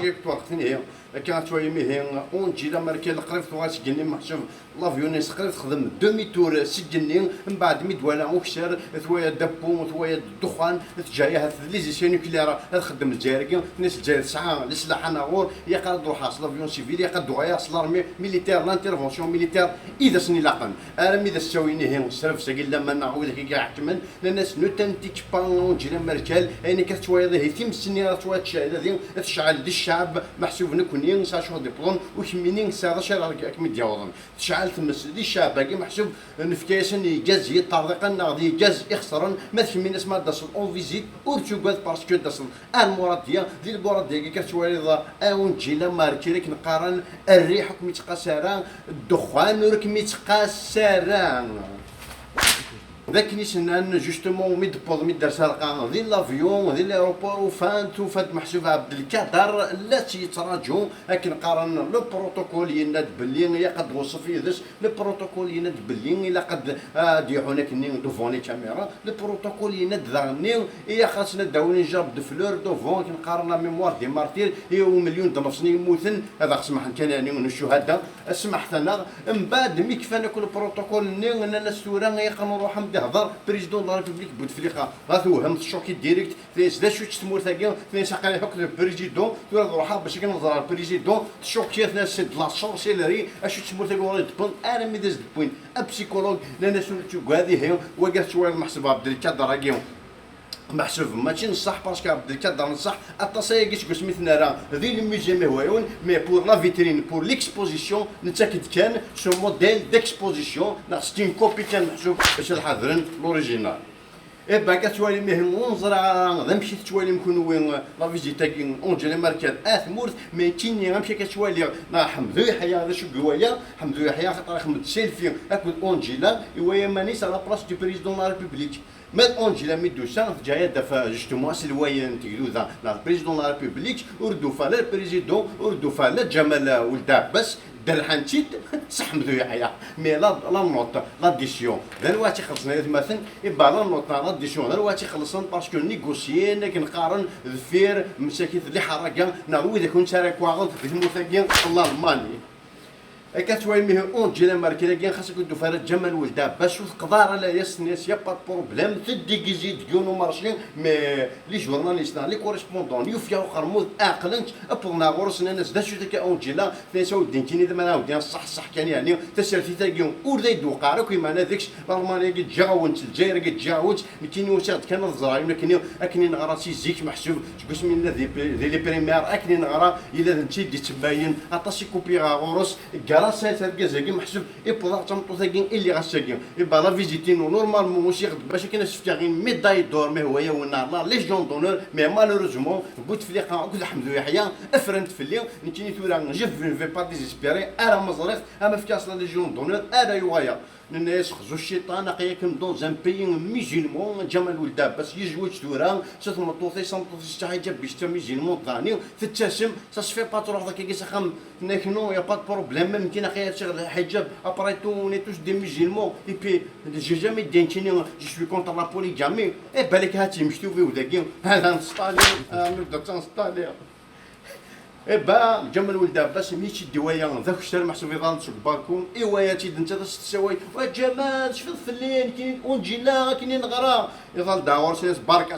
شويه توقتني هي كانت شويه مي اون جي لا ماركه القريب تواش جني محشوف لافيون سقريت تخدم دومي تور سجني من بعد ميدوالا وكسر ثويا دبو ثويا الدخان تجايا هاد لي زيسيون نوكليير تخدم الجزائر الناس الجزائر ساعه السلاح ناغور يقاد روحها لافيون سيفيل يقاد غايا لارمي ميليتير لانترفونسيون ميليتير اذا سني لاقن ارمي اذا سويني هي السرف ساكن لما ناغو ذاك كاع حكمن الناس نو تنتيك بان جينا ماركال يعني كتشويه ذي تيم السنيره شويه تشعل هذه تشعل الشعب محسوب نكونين ساشو ديبلوم وكمينين ساده شارع كمي دياوضن تشعل تمس دي الشعب باقي محسوب نفكاسن يجاز يطرقا ناضي يجاز يخسرن ما تكمين اسمها داصل اون فيزيت ورتوغاد باسكو داصل المراديه ديال المراديه كتشويه اون جيلا ماركي لك نقارن الريح كمي تقاسران الدخان وركمي تقاسران ذاك نيسنان جوستومون ميد دار سرقه ذي لافيون ذي ليروبور وفات محسوب عبد القادر لا تيتراجعوا لكن قارن لو بروتوكول يناد بلي قد وصف يدس لو بروتوكول يناد بلي الا قد ديحونا كني دوفوني كاميرا لو بروتوكول يناد ذاني يا خاصنا داوني جاب دو فلور دوفون كنقارن لا ميموار دي مارتير ومليون د نفسني يموتن هذا سمح كان يعني من الشهداء سمحت انا من بعد مي كفانا كل بروتوكول ني انا السوره يقنوا روحهم هضر بريزيدون لا ريبوبليك بوتفليقه غاتوهم الشوكي ديريكت فاش دا شوت تمور ثاقي فاش ساقي يحك البريزيدون تولد روحها باش كنظر البريزيدون شوكي ثنا سيد لا شونسيلري اشو تمور ثاقي ورا دبون انا مي داز بوين ابسيكولوج لنا سولتو هذه هي وقالت شويه المحسوب عبد القادر راكي محسوب ماشي نصح باسكو عبد القادر نصح التصايا كيش سميتنا راه ذي الميزي مهوايون مي بور لا فيترين بور ليكسبوزيسيون نتاكد كان سو موديل ديكسبوزيسيون ستين كوبي كان محسوب باش الحاضرين لوريجينال اي با كتوالي مهم ونزرع غنمشي تتوالي نكون وين لا فيزيتا كي اونجلي ماركال اثمورت مي تيني غنمشي كتوالي حمدو يحيى هذا شو قوايا حمدو يحيى خاطر خدمت سيلفي اكل اونجيلا ايوا مانيس على بلاص دو بريزيدون لا ريبوبليك مات اونجيلا ميدوسان جايه دافا جوستومون سلوايا تيقولوا ذا لا بريزيدون لا ريبوبليك وردو فا لا بريزيدون وردو فا لا جمال ولد عباس دار حنتيت تحمدو يحيى مي لا نوط لا ديسيون دلوقتي خلصنا مثلا يبا لا نوط لا ديسيون دلوقتي خلصنا باسكو نيغوسيين كنقارن ذفير مساكين اللي حرقه نعاود اذا كنت شارك واغل في المثاقين الله الماني كتوالي ميه اون جينا ماركي كاين خاصك يدو فرات جمال ولد عباس وقدار لا يسنيس يا با بروبليم تديكيزي ديونو مارشي مي لي جورناليست لي كوريسبوندون يوفيا وقرموز اقلنت ابونا غورسنا ناس داشو ديك اون جيلا فيساو دينتيني دابا ناودي صح كان يعني تسالتي تاكيون اور داي دوقارو كيما انا ديكش نورمالي كتجاونت الجزائر كتجاوز كاين وساد كان الزرايم لكن اكني نغرا سي زيك محسوب تقول من لي بريمير اكني نغرا الا انت دي تباين عطاسي كوبي غورس راسات هكا محسوب يبدا تمطو ثاكين اللي غاساكين يبقى لا فيزيتينو نورمالمون واش يغد باش كاين شفتي غير ميداي دور مي هويا ونا لا ليجيون دونور مي مالوروزمون بوتفليقه كل حمدو يحيى افرنت في الليل نتيني تورا جيف في با ديزيسبيري انا مزريق اما فكاس لا ليجيون دونور انا يوايا الناس خزو الشيطان قياكم دون زان بيي ميزيلمون جمال ولد عباس يجوج تورا ساتمطوطي سامطوطي حتى حاجه باش تا ميزيلمون ثاني تتسم سا سفي با تروح ذاك كيس خم نو يا با بروبليم ممكن اخي شغل حجاب ابري تو ني توش دي ميزيلمون اي بي جي جامي دينتيني جو سوي كونتر لا بوليغامي اي بالك هاتي مشتو في وداكي هذا نستالي نبدا تنستالي با جمال ولد عباس ميتي دوايا ذاك الشارع محسوب يضان سوق البالكون ايوا تيد انت تسوي وجمال شفت فلين كاين اونجيلا كاين نغرا يضل داور سيس بارك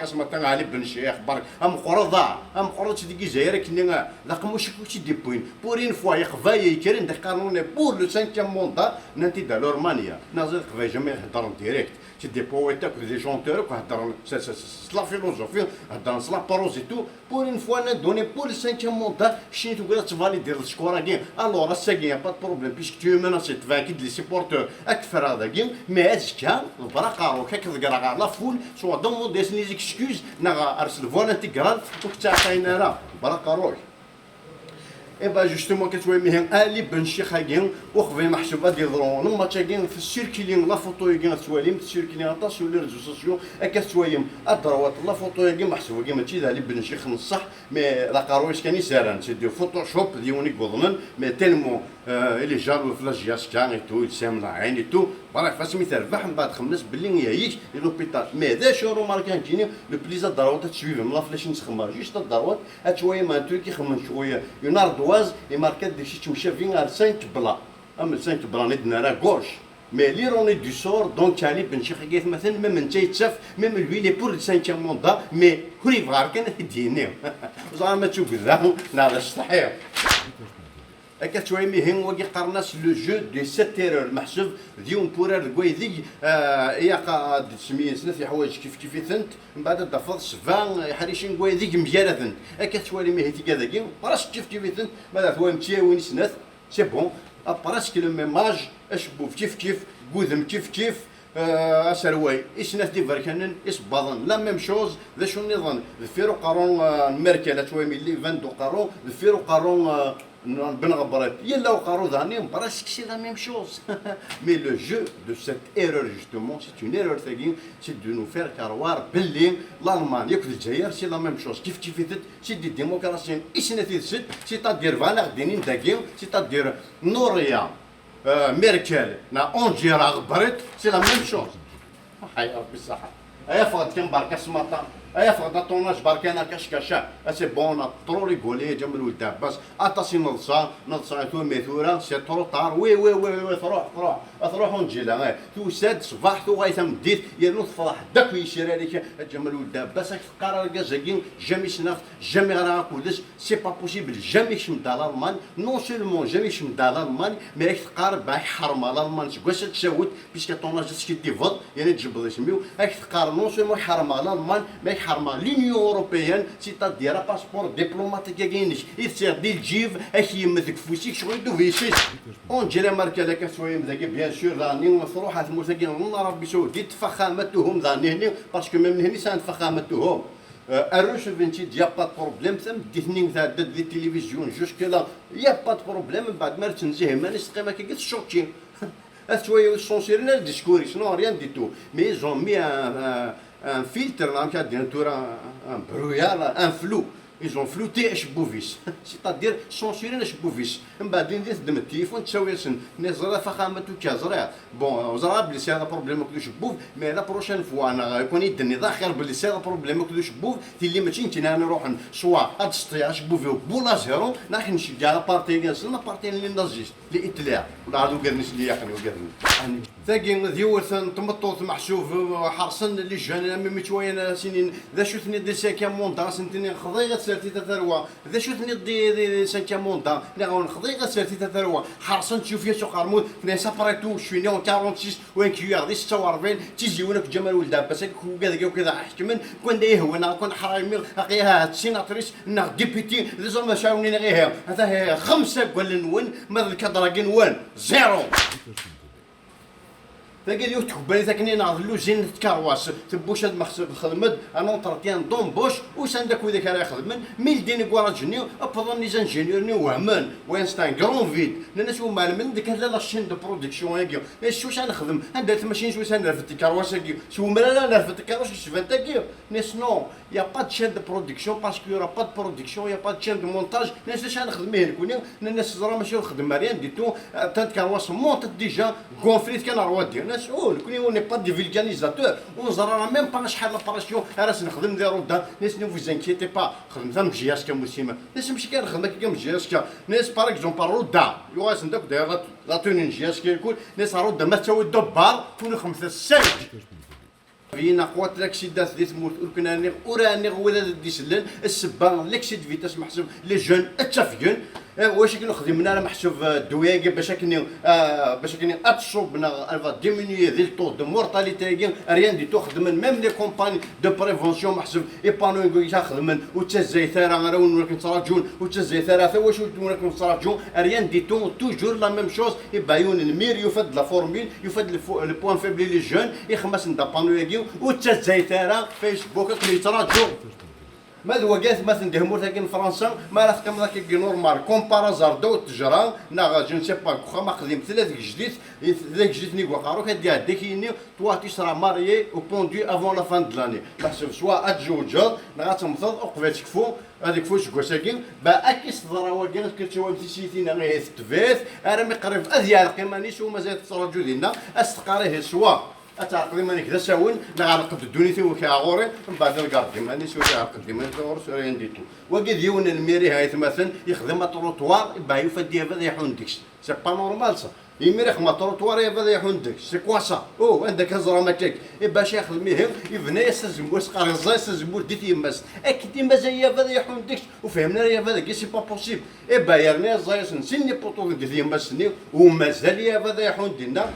اسمتان علي بن شيخ بارك ام قرضا ام قرض ديك الجزائر كاين لاقمو شي دي بوين بورين فوا يخفايا يكرين داك قانون بور لو 5 موندا نانتي دا لورمانيا نازل خفايا جميع يهضر ديريكت دي بويتاك دي جونتور كهضر لا فيلوزوفي هضر لا بروز تو بور اون فوا دوني بور السانكيام موندا شنو تقول تفاليدي الشكوره كاين الوغ الساكين با بروبليم بيسك تو مناسي تفاكيد لي سيبورتور اكثر هذا كاين مي ازكا البراقه كيكذكر لا فول سوا دون ديس لي زيكسكوز نا ارسل فولا انتغرال وكتعطينا راه براقه روح ايبا جوستومون كتوي مهم الي بن شيخ كاين وخفي محسوبه ديال درون لما كاين في السيركيلين لا فوتو كاين تواليم السيركيلين اطاسيو لي ريزو سوسيو هكا تواليم الدروات لا فوتو كاين محسوبه كيما تي الي بن شيخ نصح مي لا قارويش كان يسارن تي فوتوشوب ديوني غوضمن مي تيلمون اللي جالو في لاجياس كان تو يسام لا عين تو برك فاش تربح من بعد 5 باللي يعيش لوبيتال. مي هذا شو روماركان جيني لو بليزا ضروات تشويف من لافلاش نسخمها جوست الضروات هاد شويه ما تركي خمم شويه اون اردواز اي ماركات داكشي تمشى فين على 5 بلا اما 5 بلا ندنا راه غوش مي لي روني دو سور دونك تالي بن شيخ قيت مثلا ميم انت يتشاف ميم لوي لي بور السانكيام موندا مي هوري فغار كان دينيو زعما تشوف ذا نهار الصحيح هكا شويه مهم وكي قرناس لو جو دي سيت ايرور محسوب ديون بورار كويدي يا قاد سميه سنه حوايج كيف ثنت من بعد دفض سفان حريشين كويدي مزيانه ثنت هكا شويه مهيتي كذاكي راس كيف ثنت بعد هو متياوين سنه سي بون براسك لو ميماج اشبوف كيف قوذم كيف اسرواي اسنا دي فركانن اسباضن لا ميم شوز ذا شو النظام الفيرو قارون الميركال شويه ملي فاندو قارون الفيرو قارون بن غبرات يلا وقارو ذاني براسك سي لا ميم شوز مي لو جو دو سيت ايرور جوستومون سي اون ايرور ثاكين سي دو نو فير كاروار بلي الالمان ياك الجزائر سي لا ميم شوز كيف سي دي ديموكراسيين اسنا تيسد سي تادير فانا غدينين داكين سي تادير نوريا ميركل نا اونجيرا غبرت سي لا ميم شوز حي ربي الصحه ايا فقط كان بركه سماطه ايا فقط طوناج بركه انا كاشكاشا سي بون طرو ريغولي جا من ولد عباس اطاسي نلصا تو ميثورا سي طرو طار وي تروح ونجي لها توساد صباح تو غايث مديت يا تفرح داك يشري عليك جا من ولد عباس تقرا كازاكين جامي سناف جامي غرا كودس سي با بوسيبل جامي شمد الالمان نون سولمون جامي شمد الالمان مي راك تقارب باش حرم الالمان كواش تشاود بيسك طوناج تسكي ديفض يعني تجبد يسميو راك تقارب نون سولمون حرم الالمان مي حرمه لونيون اوروبيان سيتادير باسبور دبلوماتيك كاينش يصير دي الجيف اش يمسك فوسيك شغل دو فيسيس اون جيري ماركا داك شويه مزاكي بيان سور راني مفروح هاد المساكين الله ربي سعودي تفخامتهم ذاني هني باسكو ميم هني سان تفخامتهم الروش فينتي ديال با بروبليم ثم ديتنين تاع دي التلفزيون جوسك لا يا با بروبليم من بعد ما تنزيه ما نسقي ما كيقص شوكين شويه سونسيرنا الديسكوري شنو ريان دي تو مي زون مي un filtre là qui a un brouillard un flou ils ont flouté اشبوفيس c'est-à-dire censurer اشبوفيس من بعد ندير تخدم التليفون تساوي سن نزرا فخامته كازرا بون زرا بلي سي هذا بروبليم كلو شبوف مي لا بروشين فوا انا يكون يدني ذاخر بلي سي هذا بروبليم كلو شبوف اللي ماشي نتينا نروح سوا هاد ستيا شبوفي بولا زيرو راح نمشي كاع بارتي كاع ما بارتي اللي نضجيش اللي اتلاع ولا عادو قرنيش اللي يقني وقرني ثاقي ديورث تمطوط محشوف حرصن اللي جانا مي شويه سنين ذا شو ثني دي ساكا مونطا سنتني خضيغه سرتي تثروه ذا شو ثني دي ساكا مونطا نغون خضيغه سرتي تثروه حرصن تشوف يا سو قرمود ثني سابريتو شويني 46 وين كيو دي 46 تيجي ولك جمال ولد عباس كذا وكذا حكمن كون دايه هو انا كون حرايمي هاقيها سيناتريس نا ديبيتي زعما شاوني غير هذا 5 قال نون ما الكدراكين وين زيرو فقال يوتيوب بالي ثاكني ناضلو زين تكارواس تبوش هاد مخصب الخدمت انا طرتيان دومبوش وساندك وذاك راه يخدمن ميلدين كواراجني ابضل ني زانجينيورني وهمان وين ستان كرون فيد الناس هما من ديك لا شين دو برودكسيون هاكي شو نخدم عندها ماشين شو نرفد الكارواس هاكي شو مرا نرفد الكارواس شفت هاكي ناس نو يا با شين دو برودكسيون باسكو يورا با دو برودكسيون يا با شين دو مونتاج ناس اش نخدم هنا كوني الناس زرا ماشي نخدم ريان ديتو تانت كارواس مونت ديجا غونفريت كان روادي الناس كوني اون با دي فيلغانيزاتور ونزرا ميم با شحال لاباراسيون راس نخدم ديرو دا ناس نو فوز انكيتي با خدمتها مجياس كمسيمه ناس ماشي كنخدم كي مجياس ناس باغ اكزومبل رودا يواس ندك داير لا توني نجياس كيكون ناس رودا ما تساوي الدبار كون خمسه الساج فينا قوات لاكسيدات دي تموت وراني ولا ديسلن السبان لاكسيد فيتاس محسوب لي جون اتفقن واش كنا خدمنا محسوب الدوايق باش كني اتصوبنا الفا ديمينيي ذي الطو دو مورتاليتي ريان دي تو خدمن ميم لي كومباني دو بريفونسيون محسوب ايبانوي خدمن وتا الزيتاره راه ولكن تراجون وتا الزيتاره حتى واش ولكن تراجون ريان دي تو توجور لا ميم شوز يبايون المير يفد لا فورميل يفد لو بوان فيبلي لي جون يخمس نتا بانوي وتا الزيتاره فيسبوك كلي تراجون ما ذو قاث مثلا دهمور تاكين فرنسا ما راه كم ذاك نورمال كومبارازار دو تجرا نا جو نسي با كو ما خدمت ثلاث جديد ثلاث جديد نيكو قارو كدير ديكيني توا تي سرا ماريي او بوندو افون لا فان دو لاني بحسب سوا اتزوج نا تمثل اقفات كفو هذيك فوش كوساكين با اكيس ضراوا كان كتشوا بتيسيتينا غير تفاث انا مقرب ازيال قيمانيش ومازال تصرجو ديالنا استقاريه سوا اتعقدي ماني كذا ساون نعرقد الدنيا ثم كاغوري من بعد الكاردي ماني سوري عقد ديما ندور سوري نديتو وقد يون الميري هاي مثلا يخدم تروطوار با يفدي هذا يحون ديكس سي با نورمال سا يميرخ ما تروطوار هذا يحون ديكس سي كوا سا او عندك هزره ما كاك باش يخدم مهم يبنى يستزمو سقار زاي يستزمو ديت يماس اكيد مازال هذا يحون ديكس وفهمنا هذا كي سي با بوسيبل با يرني زاي سنسني بوطو ديت يماسني ومازال هذا يحون دينا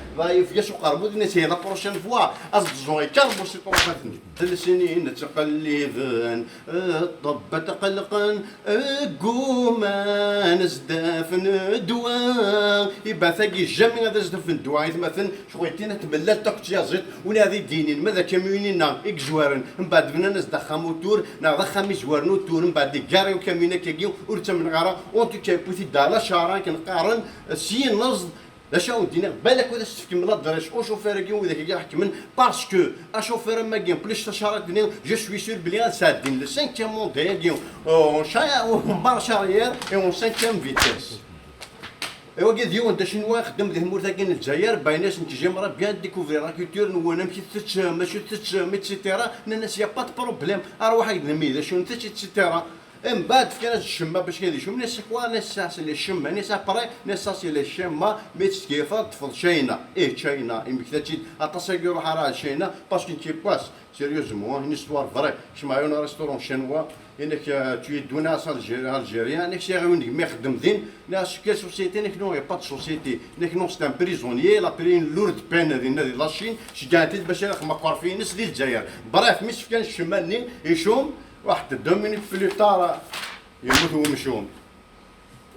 فياش قربوا دينا سي لا بروشين فوا أصدقائي كربوا سي طرفتني السنين تقلبن الطب تقلقن قوما نزدافن دواء يبقى ثقي الجميع هذا زدفن الدواء مثلا شغلتينا تبلل تاكتي زيت ونادي دينين ماذا كاميونينا اكزوارن من بعد بنا نزدخا موتور نضخا مزوار نوتور من بعد كاري وكامينا كاكيو ورتا من غارة اونتو كابوتي دالا شارع كنقارن سي نصد لاش دينا بالك ولا تفكم لا دراش او شوفير كي وذاك كاع حكمن باسكو اشوفير ما كاين بليش تشارك دينا جو سوي سور بلي سادين لو 5 مونديال كي اون شايا اون مارش اريير اي اون 5 فيتيس ايوا كي ديو انت شنو خدم ذي مور تاكين الجزائر بايناش انت جيمرا بيان ديكوفري لا كولتور نوانا مشي تتش ماشي تتش ميتسيتيرا الناس يا با دو بروبليم اروح يدنمي شنو تتشيتيرا من بعد في ناس الشمه باش كيدير شو ناس كوا ناس ساس لي الشمه ناس ابري ناس ساس لي الشمه ميتس كيفا تفض شينا ايه تشاينا يمكن اتصاكي روح على شينا باسكو كي باس سيريوزمون هني ستوار فري كيما يون ريستورون شينوا انك تي دوناس الجيريان انك سي غيون مي خدم دين ناس كي سوسيتي انك نو با سوسيتي انك نو ستان بريزونيي لا برين لورد بين ديال لاشين شجعتي باش ما قرفين ناس ديال الجزائر بريف مش كان الشمالني يشوم واحد 2 مينيت في لوطار يموت هو مشوم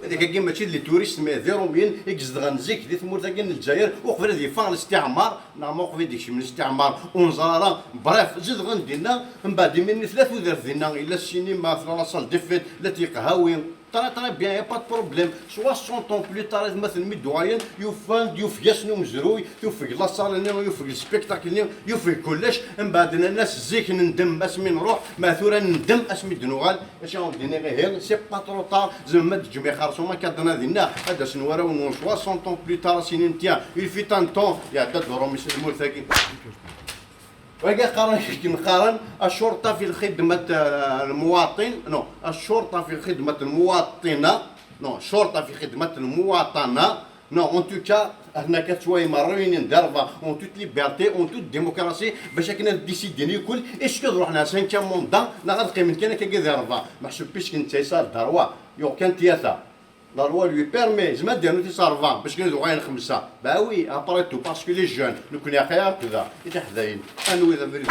هذاك كي ماشي لي توريست مي زيرو مين يقصد غنزيك دي ثمور تاكين الجزائر وقبل هذه فان الاستعمار نعم وقف ديكشي من الاستعمار ونزرارا بريف زيد غندينا من بعد من 33 الى السينما في لا صال ديفيت لا تيقهاوي طري بيان يا با دو بروبليم سوا 100 طون بلو طار مثلا مي دوين يوفان يوفياسنو مزروي يوفي لا صال يوفي السبيكتاكل يوفي كلش من بعد الناس زيك ندم اسمي نروح ماثورا ندم اسمي دنوغال اش غنديني غير سي با ترو طار زعما تجمع خرصو ما كادنا دينا هذا شنو راه 100 طون بلو طار سينين تيا يلفي تان طون يعدد دورهم يسلموا ثاقي وكا قارن الشرطة في خدمة المواطن نو الشرطة في خدمة المواطنة نو الشرطة في خدمة المواطنة نو اون توكا هنا كتشوي مروين دارفا اون توت ليبرتي اون توت ديموكراسي باش كنا ديسيديني كل اش روحنا 5 موندا نغادقي من كان كي دارفا ما حسبيش كنت يسار دروا يو كان تياتا لا لوا لوي بيرمي زعما دير نوتي صار 20 باش كندوي غير 5 با وي ابري تو باسكو لي جون نكون يا خيار كذا اذا حذاين انو اذا فريد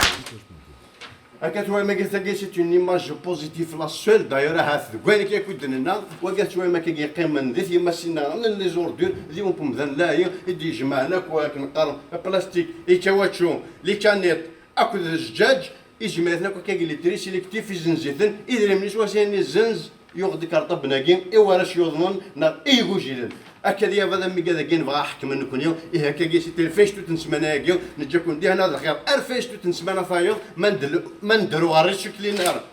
هكا توي ما قلت لك سي اون ايماج بوزيتيف لا سول داير هاث كوين كي كود لنا وقالت شويه ما كيقيم من ذي ما سينا لي زوردور دي اون بوم ذن لا يدي جمعنا كواك نقرب بلاستيك يتواتشو لي كانيت اكل الزجاج يجمع لنا كي لي تري سيليكتيف يزنزيتن اذا منيش واسيني الزنز يغدي كارطه بناكين ايواراش يظنون نار ايغوجيلن اكاد يا هذا مي كذا كاين بغا حكم نكون يوم إيه هكا كي سيتي فاش تو تنسمانا كيو نجا كون دي هنا الخير ارفاش تو تنسمانا فايض ما نديرو غير شكلي نار